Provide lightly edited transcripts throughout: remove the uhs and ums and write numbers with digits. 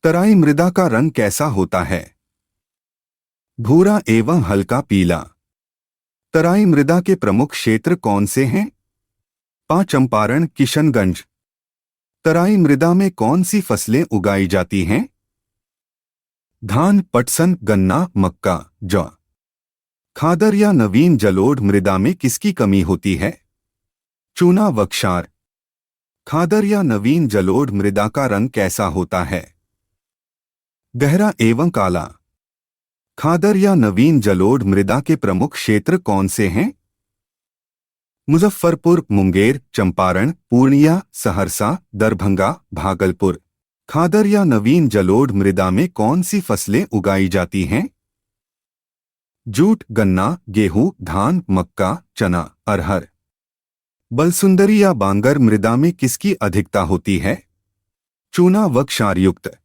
तराई मृदा का रंग कैसा होता है? भूरा एवं हल्का पीला। तराई मृदा के प्रमुख क्षेत्र कौन से हैं? चंपारण, किशनगंज। तराई मृदा में कौन सी फसलें उगाई जाती हैं? धान, पटसन, गन्ना, मक्का, जौ। खादर या नवीन जलोढ़ मृदा में किसकी कमी होती है? चूना व क्षार। खादर या नवीन जलोढ़ मृदा का रंग कैसा होता है? गहरा एवं काला। खादर या नवीन जलोढ़ मृदा के प्रमुख क्षेत्र कौन से हैं? मुजफ्फरपुर, मुंगेर, चंपारण, पूर्णिया, सहरसा, दरभंगा, भागलपुर। खादर या नवीन जलोढ़ मृदा में कौन सी फसलें उगाई जाती हैं? जूट, गन्ना, गेहूं, धान, मक्का, चना, अरहर। बलसुंदरी या बांगर मृदा में किसकी अधिकता होती है? चूना व क्षारयुक्त।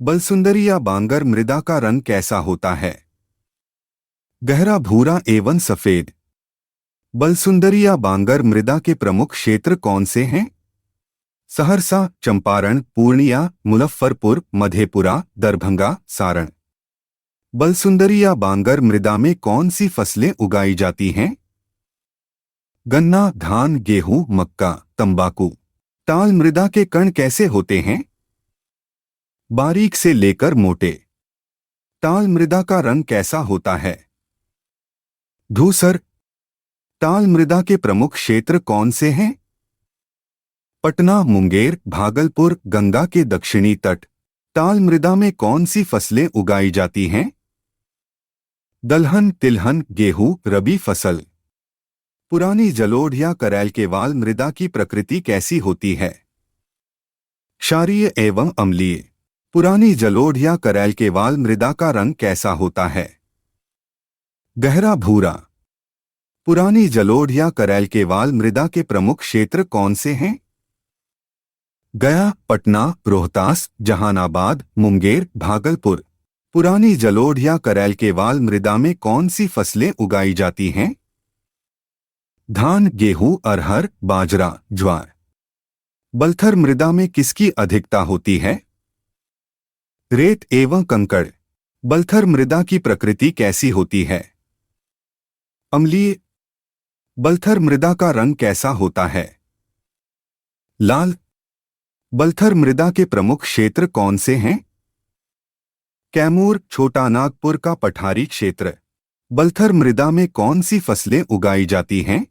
बलसुंदरी या बांगर मृदा का रंग कैसा होता है? गहरा भूरा एवं सफेद। बलसुंदरी या बांगर मृदा के प्रमुख क्षेत्र कौन से हैं? सहरसा, चंपारण, पूर्णिया, मुजफ्फरपुर, मधेपुरा, दरभंगा, सारण। बलसुंदरी या बांगर मृदा में कौन सी फसलें उगाई जाती हैं? गन्ना, धान, गेहूं, मक्का, तंबाकू। टाल मृदा के कण कैसे होते हैं? बारीक से लेकर मोटे। टाल मृदा का रंग कैसा होता है? धूसर। टाल मृदा के प्रमुख क्षेत्र कौन से हैं? पटना, मुंगेर, भागलपुर, गंगा के दक्षिणी तट। टाल मृदा में कौन सी फसलें उगाई जाती हैं? दलहन, तिलहन, गेहूं, रबी फसल। पुरानी जलोढ़ या करैल केवाल मृदा की प्रकृति कैसी होती है? क्षारीय एवं अम्लीय। पुरानी जलोढ़ या करैल केवाल मृदा का रंग कैसा होता है? गहरा भूरा। पुरानी जलोढ़ या करैल केवाल मृदा के प्रमुख क्षेत्र कौन से हैं? गया, पटना, रोहतास, जहानाबाद, मुंगेर, भागलपुर। पुरानी जलोढ़ या करैल केवाल मृदा में कौन सी फसलें उगाई जाती हैं? धान, गेहूं, अरहर, बाजरा, ज्वार। बलथर मृदा में किसकी अधिकता होती है? रेत एवं कंकड़। बलथर मृदा की प्रकृति कैसी होती है? अम्लीय। बलथर मृदा का रंग कैसा होता है? लाल। बलथर मृदा के प्रमुख क्षेत्र कौन से हैं? कैमूर, छोटा नागपुर का पठारी क्षेत्र। बलथर मृदा में कौन सी फसलें उगाई जाती हैं?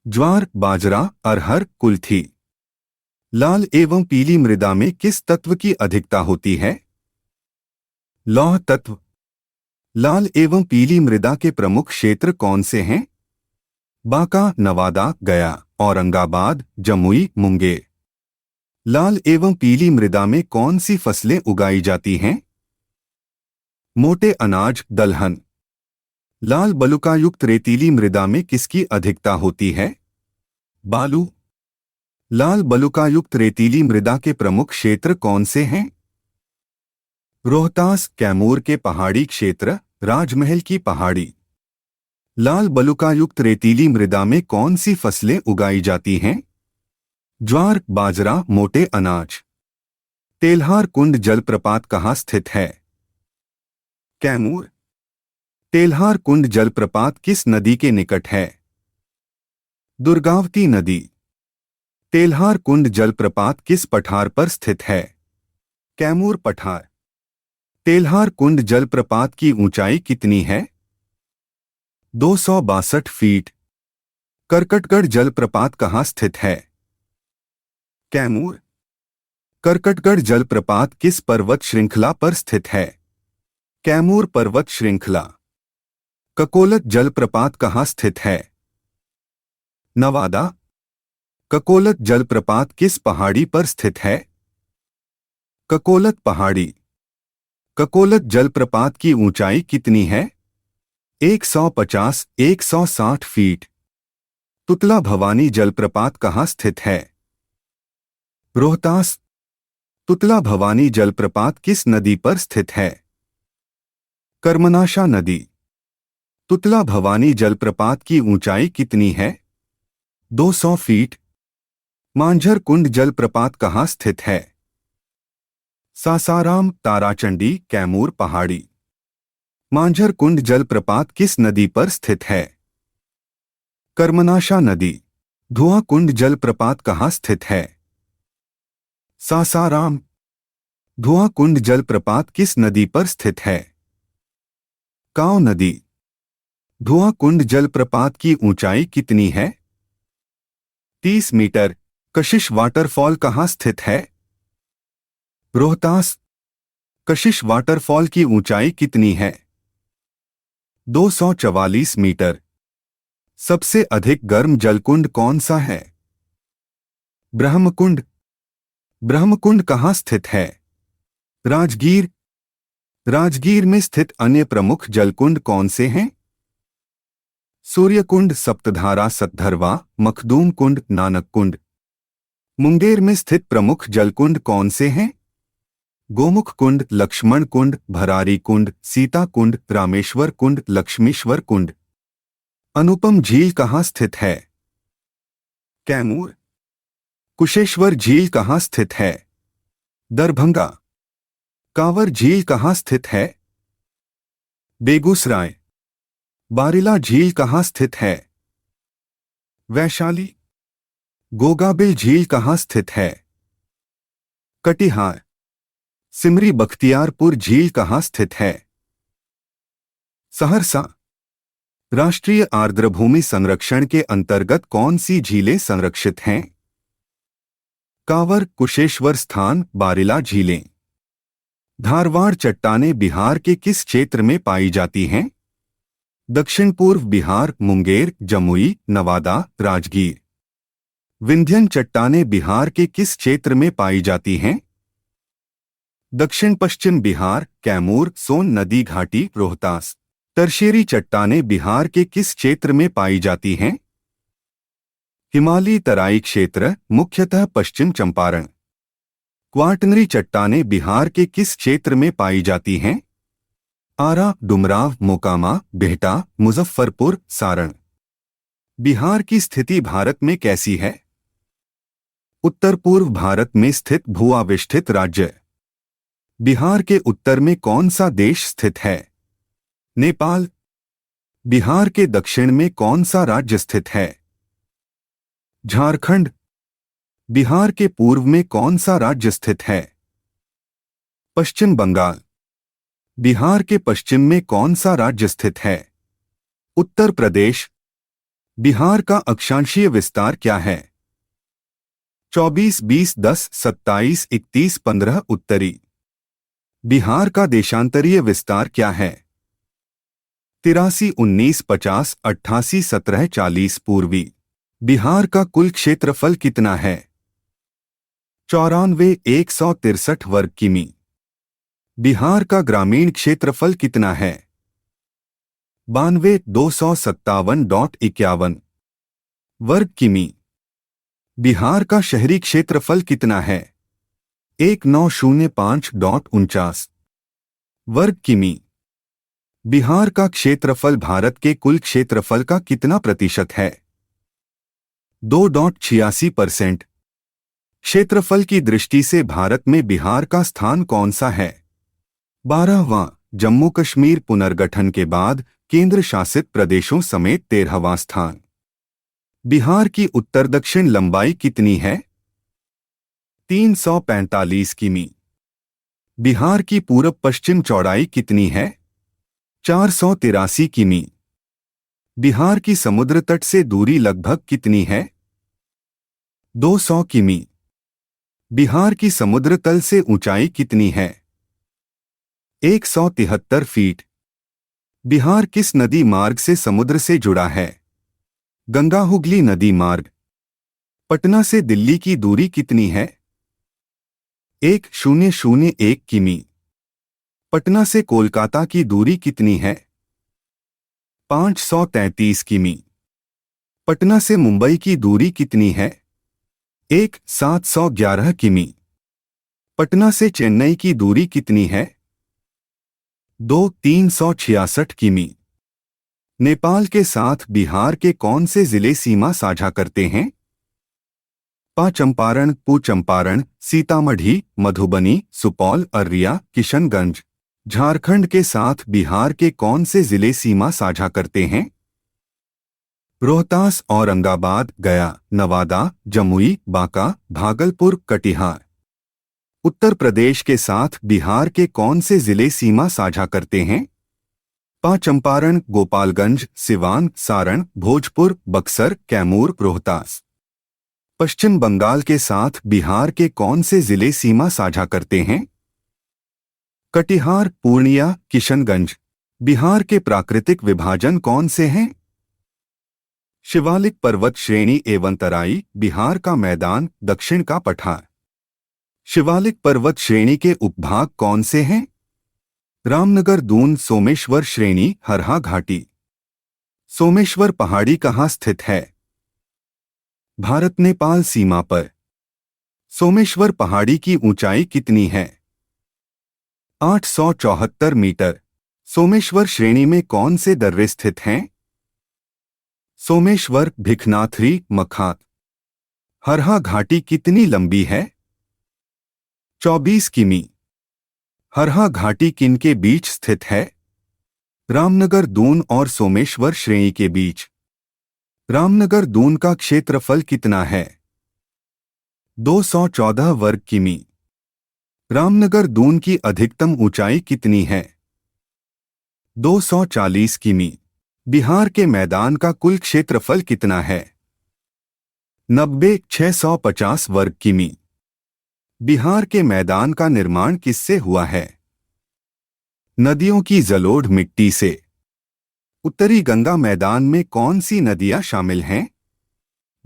ज्वार, बाजरा, अरहर, कुल्थी। लाल एवं पीली मृदा में किस तत्व की अधिकता होती है? लौह तत्व। लाल एवं पीली मृदा के प्रमुख क्षेत्र कौन से हैं? बांका, नवादा, गया, औरंगाबाद, जमुई, मुंगेर। लाल एवं पीली मृदा में कौन सी फसलें उगाई जाती हैं? मोटे अनाज, दलहन। लाल बलुकायुक्त रेतीली मृदा में किसकी अधिकता होती है? बालू। लाल बलुकायुक्त रेतीली मृदा के प्रमुख क्षेत्र कौन से हैं? रोहतास, कैमूर के पहाड़ी क्षेत्र, राजमहल की पहाड़ी। लाल बलुकायुक्त रेतीली मृदा में कौन सी फसलें उगाई जाती हैं? ज्वार, बाजरा, मोटे अनाज। तेल्हार कुंड जलप्रपात कहाँ स्थित है? कैमूर। तेल्हार कुंड जलप्रपात किस नदी के निकट है? दुर्गावती नदी। तेल्हार कुंड जलप्रपात किस पठार पर स्थित है? कैमूर पठार। तेल्हार कुंड जलप्रपात की ऊंचाई कितनी है? 262 फीट। करकटगढ़ जलप्रपात कहाँ स्थित है? कैमूर। करकटगढ़ जलप्रपात किस पर्वत श्रृंखला पर स्थित है? कैमूर पर्वत श्रृंखला। ककोलत जलप्रपात कहाँ स्थित है? नवादा। ककोलत जलप्रपात किस पहाड़ी पर स्थित है? ककोलत पहाड़ी। ककोलत जलप्रपात की ऊंचाई कितनी है? 150-160 फीट। तुतला भवानी जलप्रपात कहाँ स्थित है? रोहतास। तुतला भवानी जलप्रपात किस नदी पर स्थित है? कर्मनाशा नदी। तुतला भवानी जलप्रपात की ऊंचाई कितनी है? 200 फीट। मांझर कुंड जलप्रपात कहाँ स्थित है? सासाराम, ताराचंडी, कैमूर पहाड़ी। मांझर कुंड जलप्रपात किस नदी पर स्थित है? कर्मनाशा नदी। धुआं कुंड जलप्रपात कहाँ स्थित है? सासाराम। धुआं कुंड जलप्रपात किस नदी पर स्थित है? कांव नदी। धुआं कुंड जलप्रपात की ऊंचाई कितनी है? 30 मीटर। कशिश वाटरफॉल कहाँ स्थित है? रोहतास। कशिश वाटरफॉल की ऊंचाई कितनी है? 244 मीटर। सबसे अधिक गर्म जलकुंड कौन सा है? ब्रह्मकुंड। ब्रह्मकुंड कहाँ स्थित है? राजगीर। राजगीर में स्थित अन्य प्रमुख जलकुंड कौन से हैं? सूर्यकुंड, सप्तधारा, सतधरवा, मखदूम कुंड, नानक कुंड। मुंगेर में स्थित प्रमुख जलकुंड कौन से हैं? गोमुख कुंड, लक्ष्मण कुंड, भरारी कुंड, सीता कुंड, रामेश्वर कुंड, लक्ष्मीश्वर कुंड। अनुपम झील कहाँ स्थित है? कैमूर। कुशेश्वर झील कहाँ स्थित है? दरभंगा। कांवर झील कहाँ स्थित है? बेगूसराय। बारिला झील कहाँ स्थित है? वैशाली। गोगाबिल झील कहाँ स्थित है? कटिहार। सिमरी बख्तियारपुर झील कहाँ स्थित है? सहरसा। राष्ट्रीय आर्द्रभूमि संरक्षण के अंतर्गत कौन सी झीलें संरक्षित हैं? कांवर, कुशेश्वर स्थान, बारिला झीलें। धारवाड़ चट्टानें बिहार के किस क्षेत्र में पाई जाती हैं? दक्षिण पूर्व बिहार, मुंगेर, जमुई, नवादा, राजगीर। विंध्यन चट्टानें बिहार के किस क्षेत्र में पाई जाती हैं? दक्षिण पश्चिम बिहार, कैमूर, सोन नदी घाटी, रोहतास। टर्शियरी चट्टानें बिहार के किस क्षेत्र में पाई जाती हैं? हिमालयी तराई क्षेत्र, मुख्यतः पश्चिम चंपारण। क्वार्टनरी चट्टानें बिहार के किस क्षेत्र में पाई जाती हैं? आरा, डुमराव, मोकामा, बिहटा, मुजफ्फरपुर, सारण। बिहार की स्थिति भारत में कैसी है? उत्तर पूर्व भारत में स्थित भूआविष्ठित राज्य। बिहार के उत्तर में कौन सा देश स्थित है? नेपाल। बिहार के दक्षिण में कौन सा राज्य स्थित है? झारखंड। बिहार के पूर्व में कौन सा राज्य स्थित है? पश्चिम बंगाल। बिहार के पश्चिम में कौन सा राज्य स्थित है? उत्तर प्रदेश। बिहार का अक्षांशीय विस्तार क्या है? 24, 20, 10, 27, 31, 15 उत्तरी। बिहार का देशांतरीय विस्तार क्या है? 83, 19, 50, 88, 17, 40 पूर्वी। बिहार का कुल क्षेत्रफल कितना है? 94, 163 वर्ग किमी। बिहार का ग्रामीण क्षेत्रफल कितना है? 92, 257.51 वर्ग किमी। बिहार का शहरी क्षेत्रफल कितना है? 1905.49 वर्ग किमी। बिहार का क्षेत्रफल भारत के कुल क्षेत्रफल का कितना प्रतिशत है? 2.86%। क्षेत्रफल की दृष्टि से भारत में बिहार का स्थान कौन सा है? 12वां। जम्मू कश्मीर पुनर्गठन के बाद केंद्र शासित प्रदेशों समेत 13वां स्थान। बिहार की उत्तर दक्षिण लंबाई कितनी है? 345 किमी। बिहार की पूरब पश्चिम चौड़ाई कितनी है? 483 किमी। बिहार की समुद्र तट से दूरी लगभग कितनी है? 200 किमी। बिहार की समुद्र तल से ऊंचाई कितनी है? 173 फीट। बिहार किस नदी मार्ग से समुद्र से जुड़ा है? गंगा हुगली नदी मार्ग। पटना से दिल्ली की दूरी कितनी है? 1001 किमी। पटना से कोलकाता की दूरी कितनी है? 533 किमी। पटना से मुंबई की दूरी कितनी है? 711 किमी। पटना से चेन्नई की दूरी कितनी है? 366 किमी। नेपाल के साथ बिहार के कौन से जिले सीमा साझा करते हैं? पा चंपारण, पू चंपारण, सीतामढ़ी, मधुबनी, सुपौल, अररिया, किशनगंज। झारखंड के साथ बिहार के कौन से जिले सीमा साझा करते हैं? रोहतास, औरंगाबाद, गया, नवादा, जमुई, बांका, भागलपुर, कटिहार। उत्तर प्रदेश के साथ बिहार के कौन से जिले सीमा साझा करते हैं? पा चंपारण, गोपालगंज, सिवान, सारण, भोजपुर, बक्सर, कैमूर, रोहतास। पश्चिम बंगाल के साथ बिहार के कौन से जिले सीमा साझा करते हैं? कटिहार, पूर्णिया, किशनगंज। बिहार के प्राकृतिक विभाजन कौन से हैं? शिवालिक पर्वत श्रेणी एवं तराई, बिहार का मैदान, दक्षिण का पठार। शिवालिक पर्वत श्रेणी के उपभाग कौन से हैं? रामनगर, दून, सोमेश्वर श्रेणी, हरहा घाटी। सोमेश्वर पहाड़ी कहाँ स्थित है? भारत नेपाल सीमा पर। सोमेश्वर पहाड़ी की ऊंचाई कितनी है? 874 मीटर। सोमेश्वर श्रेणी में कौन से दर्रे स्थित हैं? सोमेश्वर, भिखनाथरी, मखात। हरहा घाटी कितनी लंबी है? 24 किमी। हरहा घाटी किनके बीच स्थित है? रामनगर, दून और सोमेश्वर श्रेणी के बीच। रामनगर दून का क्षेत्रफल कितना है? 214 वर्ग किमी। रामनगर दून की अधिकतम ऊंचाई कितनी है? 240 किमी। बिहार के मैदान का कुल क्षेत्रफल कितना है? 90,650 वर्ग किमी। बिहार के मैदान का निर्माण किससे हुआ है? नदियों की जलोढ़ मिट्टी से। उत्तरी गंगा मैदान में कौन सी नदियां शामिल हैं?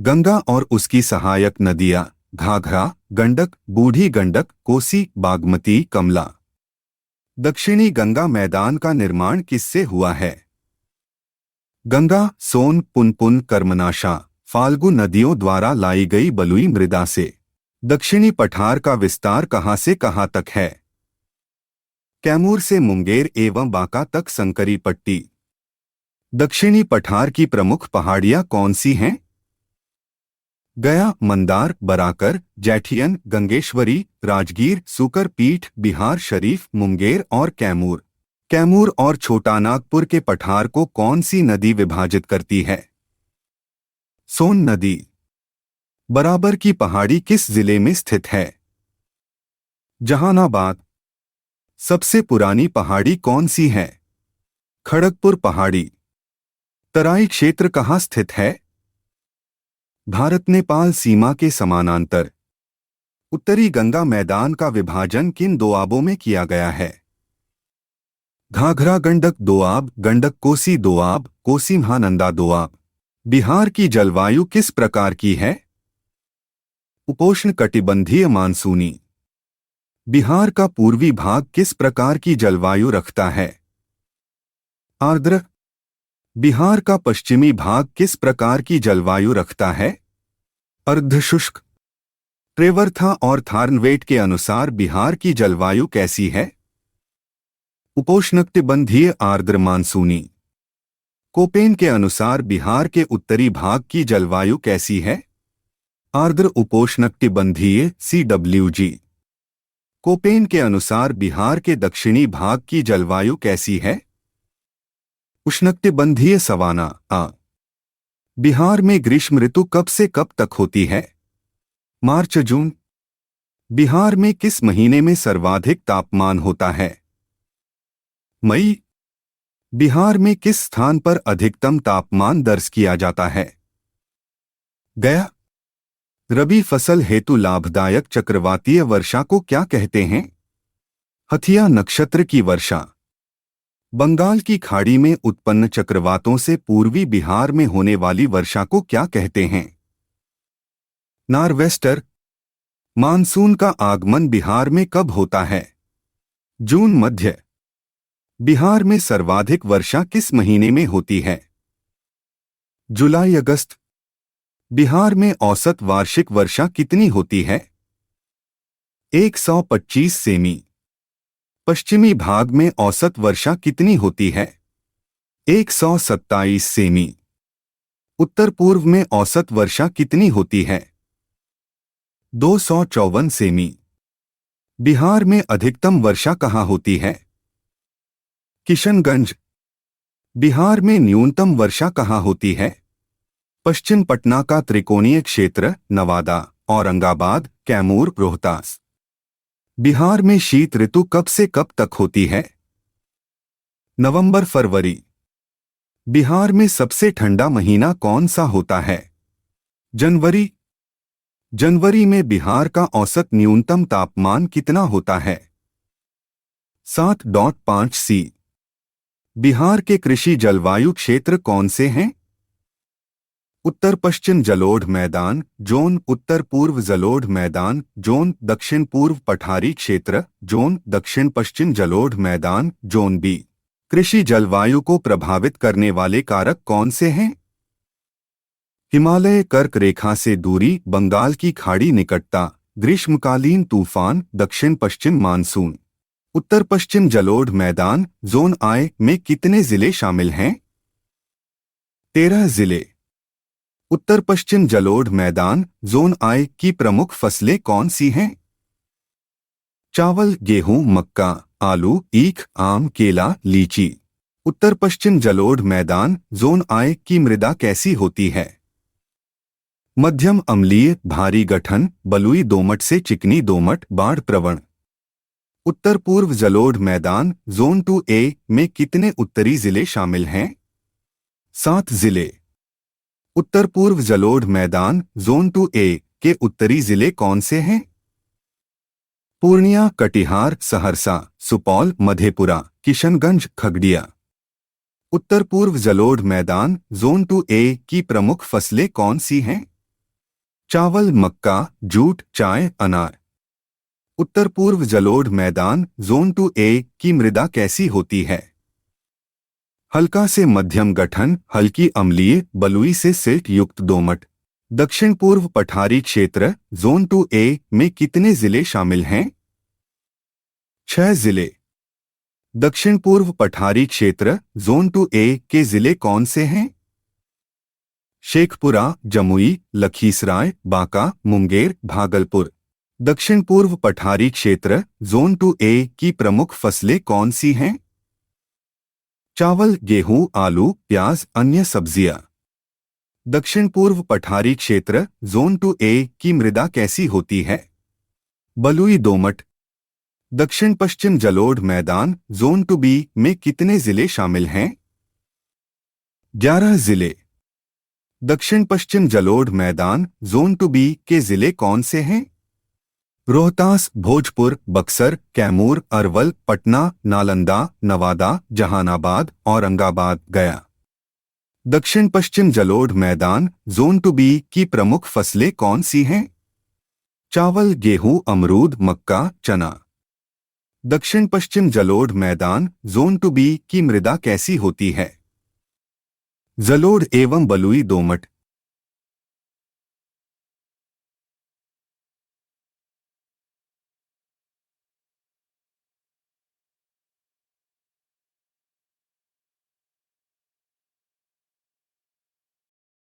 गंगा और उसकी सहायक नदियां घाघरा, गंडक, बूढ़ी गंडक, कोसी, बागमती, कमला। दक्षिणी गंगा मैदान का निर्माण किससे हुआ है? गंगा, सोन, पुनपुन, कर्मनाशा, फाल्गु नदियों द्वारा लाई गई बलुई मृदा से। दक्षिणी पठार का विस्तार कहां से कहां तक है? कैमूर से मुंगेर एवं बांका तक संकरी पट्टी। दक्षिणी पठार की प्रमुख पहाड़ियां कौन सी हैं? गया, मंदार, बराकर, जैठियन, गंगेश्वरी, राजगीर, सुकर पीठ, बिहार शरीफ, मुंगेर और कैमूर। कैमूर और छोटानागपुर के पठार को कौन सी नदी विभाजित करती है? सोन नदी। बराबर की पहाड़ी किस जिले में स्थित है? जहानाबाद। सबसे पुरानी पहाड़ी कौन सी है? खड़गपुर पहाड़ी। तराई क्षेत्र कहाँ स्थित है? भारत नेपाल सीमा के समानांतर। उत्तरी गंगा मैदान का विभाजन किन दोआबों में किया गया है? घाघरा गंडक दोआब, गंडक कोसी दोआब, कोसी महानंदा दोआब। बिहार की जलवायु किस प्रकार की है? उपोष्णकटिबंधीय मानसूनी। बिहार का पूर्वी भाग किस प्रकार की जलवायु रखता है? आर्द्र। बिहार का पश्चिमी भाग किस प्रकार की जलवायु रखता है? अर्धशुष्क। ट्रेवर्था और थार्नवेट के अनुसार बिहार की जलवायु कैसी है? उपोष्णकटिबंधीय आर्द्र मानसूनी। कोपेन के अनुसार बिहार के उत्तरी भाग की जलवायु कैसी है? आर्द्र उपोष्णकटिबंधीय CWG। कोपेन के अनुसार बिहार के दक्षिणी भाग की जलवायु कैसी है? उष्णकटिबंधीय सवाना आ। बिहार में ग्रीष्म ऋतु कब से कब तक होती है? मार्च जून। बिहार में किस महीने में सर्वाधिक तापमान होता है? मई। बिहार में किस स्थान पर अधिकतम तापमान दर्ज किया जाता है? गया। रबी फसल हेतु लाभदायक चक्रवातीय वर्षा को क्या कहते हैं? हथिया नक्षत्र की वर्षा। बंगाल की खाड़ी में उत्पन्न चक्रवातों से पूर्वी बिहार में होने वाली वर्षा को क्या कहते हैं? नॉर्वेस्टर। मानसून का आगमन बिहार में कब होता है? जून मध्य। बिहार में सर्वाधिक वर्षा किस महीने में होती है? जुलाई अगस्त। बिहार में औसत वार्षिक वर्षा कितनी होती है? 125 सेमी। पश्चिमी भाग में औसत वर्षा कितनी होती है? 127 सेमी। उत्तर पूर्व में औसत वर्षा कितनी होती है? 254 सेमी। बिहार में अधिकतम वर्षा कहाँ होती है? किशनगंज। बिहार में न्यूनतम वर्षा कहाँ होती है? पश्चिम पटना का त्रिकोणीय क्षेत्र, नवादा, औरंगाबाद, कैमूर, रोहतास। बिहार में शीत ऋतु कब से कब तक होती है? नवंबर फरवरी। बिहार में सबसे ठंडा महीना कौन सा होता है? जनवरी। जनवरी में बिहार का औसत न्यूनतम तापमान कितना होता है? 7.5 सी। बिहार के कृषि जलवायु क्षेत्र कौन से हैं? उत्तर पश्चिम जलोढ़ मैदान जोन, उत्तर पूर्व जलोढ़ मैदान जोन, दक्षिण पूर्व पठारी क्षेत्र जोन, दक्षिण पश्चिम जलोढ़ मैदान जोन बी। कृषि जलवायु को प्रभावित करने वाले कारक कौन से हैं? हिमालय कर्क रेखा से दूरी, बंगाल की खाड़ी निकटता, ग्रीष्मकालीन तूफान, दक्षिण पश्चिम मानसून। उत्तर पश्चिम जलोढ़ मैदान जोन आई में कितने जिले शामिल हैं? 13 जिले। उत्तर पश्चिम जलोढ़ मैदान जोन आई की प्रमुख फसलें कौन सी हैं? चावल, गेहूं, मक्का, आलू, ईख, आम, केला, लीची। उत्तर पश्चिम जलोढ़ मैदान जोन आई की मृदा कैसी होती है? मध्यम अम्लीय, भारी गठन, बलुई दोमट से चिकनी दोमट, बाढ़ प्रवण। उत्तर पूर्व जलोढ़ मैदान जोन 2A में कितने उत्तरी जिले शामिल हैं? 7 जिले। उत्तर पूर्व जलोढ़ मैदान जोन 2A के उत्तरी जिले कौन से हैं? पूर्णिया, कटिहार, सहरसा, सुपौल, मधेपुरा, किशनगंज, खगड़िया। उत्तर पूर्व जलोढ़ मैदान जोन 2A की प्रमुख फसलें कौन सी हैं? चावल, मक्का, जूट, चाय, अनार। उत्तर पूर्व जलोढ़ मैदान जोन 2A की मृदा कैसी होती है? हल्का से मध्यम गठन, हल्की अम्लीय, बलुई से सिल्ट युक्त दोमट। दक्षिण पूर्व पठारी क्षेत्र जोन 2A में कितने जिले शामिल हैं? 6 जिले। दक्षिण पूर्व पठारी क्षेत्र जोन 2A के जिले कौन से हैं? शेखपुरा, जमुई, लखीसराय, बांका, मुंगेर, भागलपुर। दक्षिण पूर्व पठारी क्षेत्र जोन 2A की प्रमुख फसलें कौन सी हैं? चावल, गेहूं, आलू, प्याज, अन्य सब्जियां। दक्षिण पूर्व पठारी क्षेत्र जोन 2A की मृदा कैसी होती है? बलुई दोमट। दक्षिण पश्चिम जलोढ़ मैदान जोन 2B में कितने जिले शामिल हैं? 11 जिले। दक्षिण पश्चिम जलोढ़ मैदान जोन 2B के जिले कौन से हैं? रोहतास, भोजपुर, बक्सर, कैमूर, अरवल, पटना, नालंदा, नवादा, जहानाबाद, औरंगाबाद, गया। दक्षिण पश्चिम जलोढ़ मैदान जोन 2B की प्रमुख फसलें कौन सी हैं? चावल, गेहूं, अमरूद, मक्का, चना। दक्षिण पश्चिम जलोढ़ मैदान जोन 2B की मृदा कैसी होती है? जलोढ़ एवं बलुई दोमट।